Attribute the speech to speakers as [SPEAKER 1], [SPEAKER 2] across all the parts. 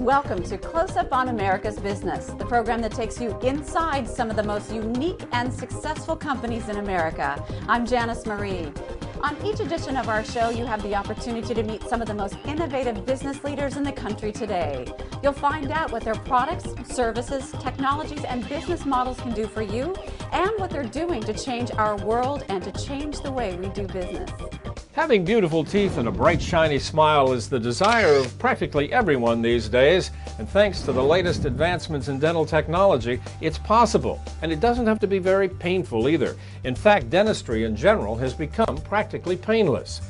[SPEAKER 1] Welcome to Close Up on America's Business, the program that takes you inside some of the most unique and successful companies in America. I'm Janice Marie. On each edition of our show, you have the opportunity to meet some of the most innovative business leaders in the country today. You'll find out what their products, services, technologies, and business models can do for you, and what they're doing to change our world and to change the way we do business.
[SPEAKER 2] Having beautiful teeth and a bright, shiny smile is the desire of practically everyone these days, and thanks to the latest advancements in dental technology, it's possible. And it doesn't have to be very painful either. In fact, dentistry in general has become practically painless.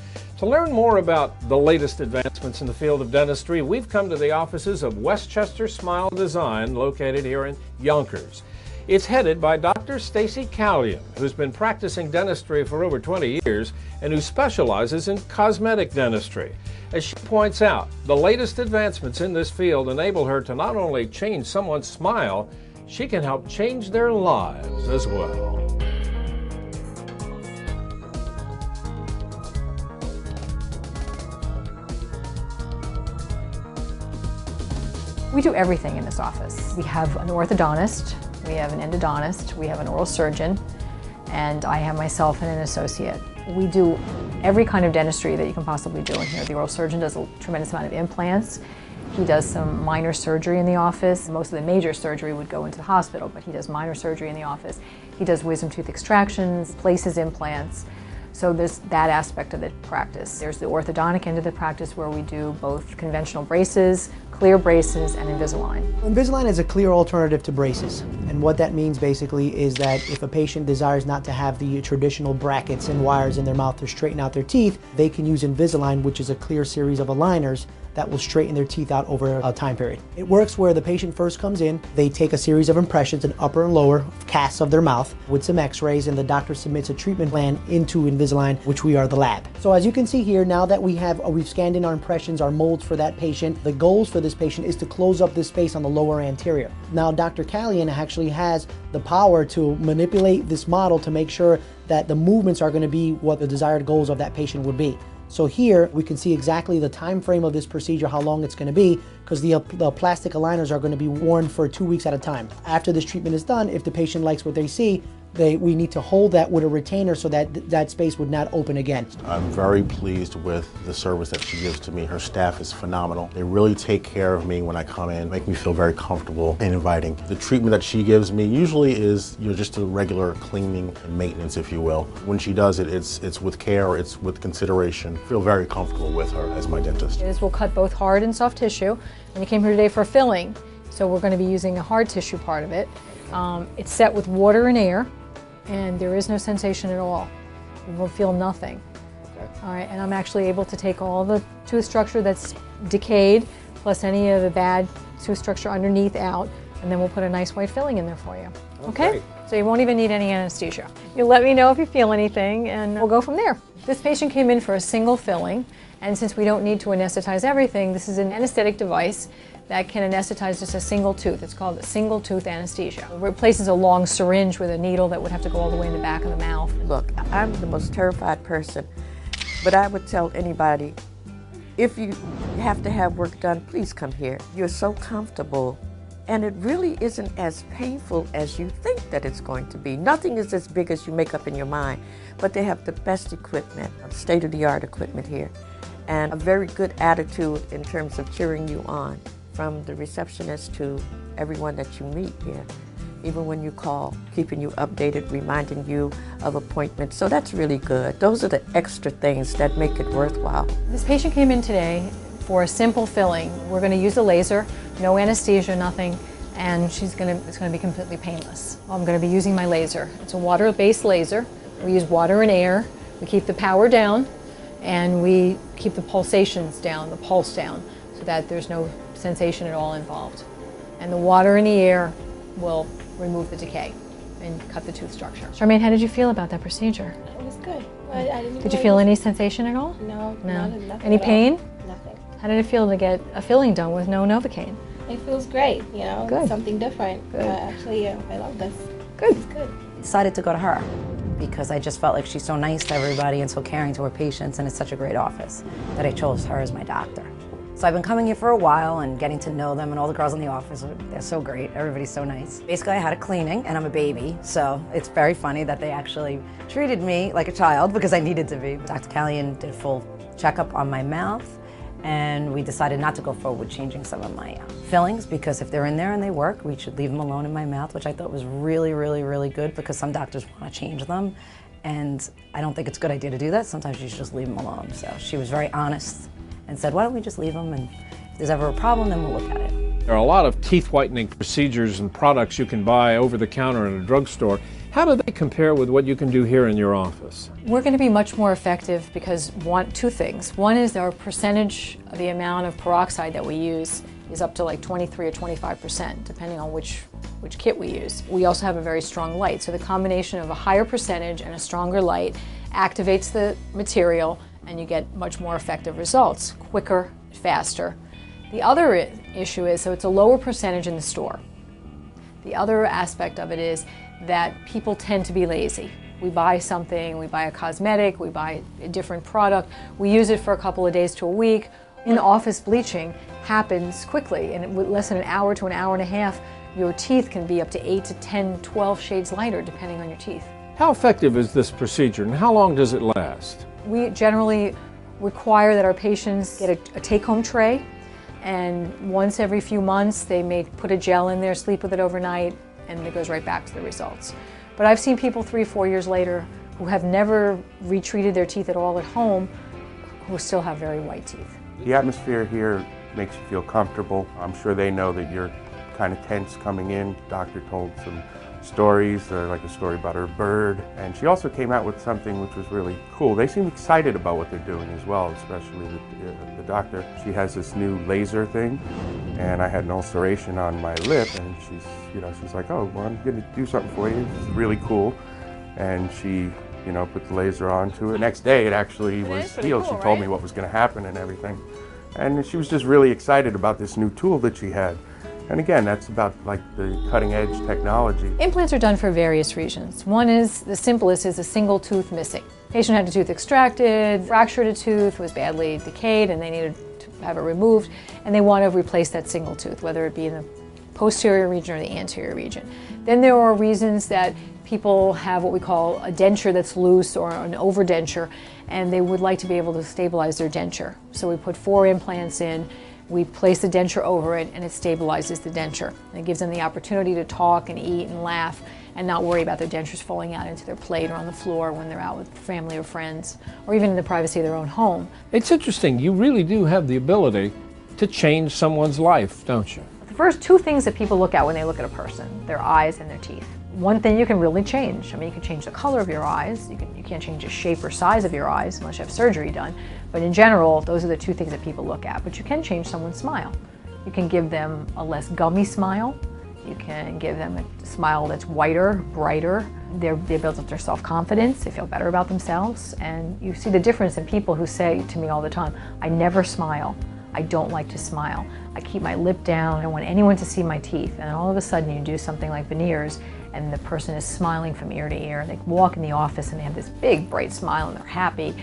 [SPEAKER 2] To learn more about the latest advancements in the field of dentistry, we've come to the offices of Westchester Smile Design, located here in Yonkers. It's headed by Dr. Stacy Callion, who's been practicing dentistry for over 20 years and who specializes in cosmetic dentistry. As she points out, the latest advancements in this field enable her to not only change someone's smile, she can help change their lives as well.
[SPEAKER 3] We do everything in this office. We have an orthodontist, we have an endodontist, we have an oral surgeon, and I have myself and an associate. We do every kind of dentistry that you can possibly do in here. The oral surgeon does a tremendous amount of implants. He does some minor surgery in the office. Most of the major surgery would go into the hospital, but he does minor surgery in the office. He does wisdom tooth extractions, places implants. So there's that aspect of the practice. There's the orthodontic end of the practice where we do both conventional braces, clear braces, and Invisalign.
[SPEAKER 4] Invisalign is a clear alternative to braces. And what that means basically is that if a patient desires not to have the traditional brackets and wires in their mouth to straighten out their teeth, they can use Invisalign, which is a clear series of aligners that will straighten their teeth out over a time period. It works where the patient first comes in, they take a series of impressions, an upper and lower casts of their mouth with some x-rays, and the doctor submits a treatment plan into Invisalign, which we are the lab. So as you can see here, now that we've scanned in our impressions, our molds for that patient, the goals for this patient is to close up this space on the lower anterior. Now Dr. Callion actually has the power to manipulate this model to make sure that the movements are going to be what the desired goals of that patient would be. So here we can see exactly the time frame of this procedure, how long it's going to be, because the plastic aligners are going to be worn for 2 weeks at a time. After this treatment is done, if the patient likes what they see, we need to hold that with a retainer so that that space would not open again.
[SPEAKER 5] I'm very pleased with the service that she gives to me. Her staff is phenomenal. They really take care of me when I come in, make me feel very comfortable and inviting. The treatment that she gives me usually is just a regular cleaning and maintenance, if you will. When she does it, it's with care, it's with consideration. I feel very comfortable with her as my dentist.
[SPEAKER 3] We'll cut both hard and soft tissue. And you came here today for a filling, so we're going to be using a hard tissue part of it. It's set with water and air, and there is no sensation at all. You will feel nothing. Okay. All right, and I'm actually able to take all the tooth structure that's decayed, plus any of the bad tooth structure underneath out, and then we'll put a nice white filling in there for you. Okay? So you won't even need any anesthesia. You let me know if you feel anything, and we'll go from there. This patient came in for a single filling, and since we don't need to anesthetize everything, this is an anesthetic device that can anesthetize just a single tooth. It's called a single tooth anesthesia. It replaces a long syringe with a needle that would have to go all the way in the back of the mouth.
[SPEAKER 6] Look, I'm the most terrified person, but I would tell anybody, if you have to have work done, please come here. You're so comfortable, and it really isn't as painful as you think that it's going to be. Nothing is as big as you make up in your mind, but they have the best equipment, state-of-the-art equipment here, and a very good attitude in terms of cheering you on, from the receptionist to everyone that you meet here, even when you call, keeping you updated, reminding you of appointments. So that's really good. Those are the extra things that make it worthwhile.
[SPEAKER 3] This patient came in today for a simple filling. We're going to use a laser, no anesthesia, nothing, and it's going to be completely painless. I'm going to be using my laser. It's a water-based laser. We use water and air. We keep the power down, and we keep the pulsations down, the pulse down, so that there's no sensation at all involved. And the water in the air will remove the decay and cut the tooth structure. Charmaine, how did you feel about that procedure?
[SPEAKER 7] It was good. I didn't
[SPEAKER 3] Did you feel any sensation at all?
[SPEAKER 7] No. Nothing
[SPEAKER 3] Any pain?
[SPEAKER 7] Nothing.
[SPEAKER 3] How did it feel to get a filling done with no Novocaine?
[SPEAKER 7] It feels great, you know,
[SPEAKER 3] Good.
[SPEAKER 7] something different.
[SPEAKER 3] Good.
[SPEAKER 7] Actually, I love this.
[SPEAKER 3] Good.
[SPEAKER 7] It's good.
[SPEAKER 8] Decided to go to her because I just felt like she's so nice to everybody and so caring to her patients, and it's such a great office that I chose her as my doctor. So I've been coming here for a while and getting to know them, and all the girls in the office, they're so great. Everybody's so nice. Basically, I had a cleaning, and I'm a baby, so it's very funny that they actually treated me like a child because I needed to be. Dr. Callion did a full checkup on my mouth, and we decided not to go forward with changing some of my fillings, because if they're in there and they work, we should leave them alone in my mouth, which I thought was really, really, really good, because some doctors want to change them, and I don't think it's a good idea to do that. Sometimes you should just leave them alone. So she was very honest and said, why don't we just leave them, and if there's ever a problem, then we'll look at it.
[SPEAKER 2] There are a lot of teeth whitening procedures and products you can buy over the counter in a drugstore. How do they compare with what you can do here in your office?
[SPEAKER 3] We're going to be much more effective because two things. One is our percentage of the amount of peroxide that we use is up to like 23 or 25%, depending on which kit we use. We also have a very strong light, so the combination of a higher percentage and a stronger light activates the material, and you get much more effective results, quicker, faster. The other issue is, so it's a lower percentage in the store. The other aspect of it is that people tend to be lazy. We buy something, we buy a cosmetic, we buy a different product, we use it for a couple of days to a week. In-office bleaching happens quickly, and in less than an hour to an hour and a half, your teeth can be up to 8 to 10, 12 shades lighter depending on your teeth.
[SPEAKER 2] How effective is this procedure, and how long does it last?
[SPEAKER 3] We generally require that our patients get a take-home tray, and once every few months they may put a gel in there, sleep with it overnight, and it goes right back to the results. But I've seen people 3 or 4 years later who have never retreated their teeth at all at home who still have very white teeth.
[SPEAKER 9] The atmosphere here makes you feel comfortable. I'm sure they know that you're kind of tense coming in. The doctor told some stories, like a story about her bird, and she also came out with something which was really cool. They seem excited about what they're doing as well, especially the doctor. She has this new laser thing, and I had an ulceration on my lip, and she's like, oh, well, I'm going to do something for you. It's really cool, and she put the laser onto it. The next day, it actually was healed. She told me what was going to happen and everything, and she was just really excited about this new tool that she had. And again, that's about like the cutting edge technology.
[SPEAKER 3] Implants are done for various reasons. One is, the simplest, is a single tooth missing. Patient had a tooth extracted, fractured a tooth, was badly decayed, and they needed to have it removed, and they want to replace that single tooth, whether it be in the posterior region or the anterior region. Then there are reasons that people have what we call a denture that's loose or an overdenture, and they would like to be able to stabilize their denture. So we put 4 implants in. We place the denture over it, and it stabilizes the denture. And it gives them the opportunity to talk and eat and laugh and not worry about their dentures falling out into their plate or on the floor when they're out with family or friends, or even in the privacy of their own home.
[SPEAKER 2] It's interesting. You really do have the ability to change someone's life, don't you?
[SPEAKER 3] The first 2 things that people look at when they look at a person, their eyes and their teeth. One thing you can really change. I mean, you can change the color of your eyes. You can't change the shape or size of your eyes unless you have surgery done. But in general, those are the 2 things that people look at. But you can change someone's smile. You can give them a less gummy smile. You can give them a smile that's whiter, brighter. They build up their self-confidence. They feel better about themselves. And you see the difference in people who say to me all the time, I never smile. I don't like to smile. I keep my lip down. I don't want anyone to see my teeth. And then all of a sudden you do something like veneers, and the person is smiling from ear to ear. They walk in the office and they have this big, bright smile, and they're happy.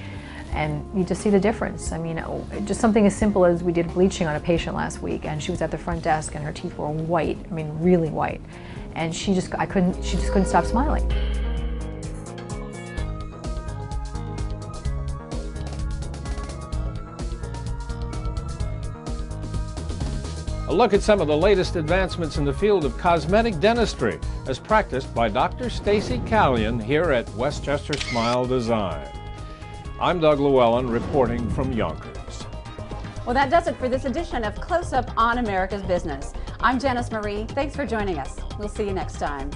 [SPEAKER 3] And you just see the difference. I mean, just something as simple as we did bleaching on a patient last week, and she was at the front desk and her teeth were white, I mean, really white. And she just couldn't stop smiling.
[SPEAKER 2] A look at some of the latest advancements in the field of cosmetic dentistry as practiced by Dr. Stacy Callion here at Westchester Smile Design. I'm Doug Llewellyn reporting from Yonkers.
[SPEAKER 1] Well, that does it for this edition of Close Up on America's Business. I'm Janice Marie. Thanks for joining us. We'll see you next time.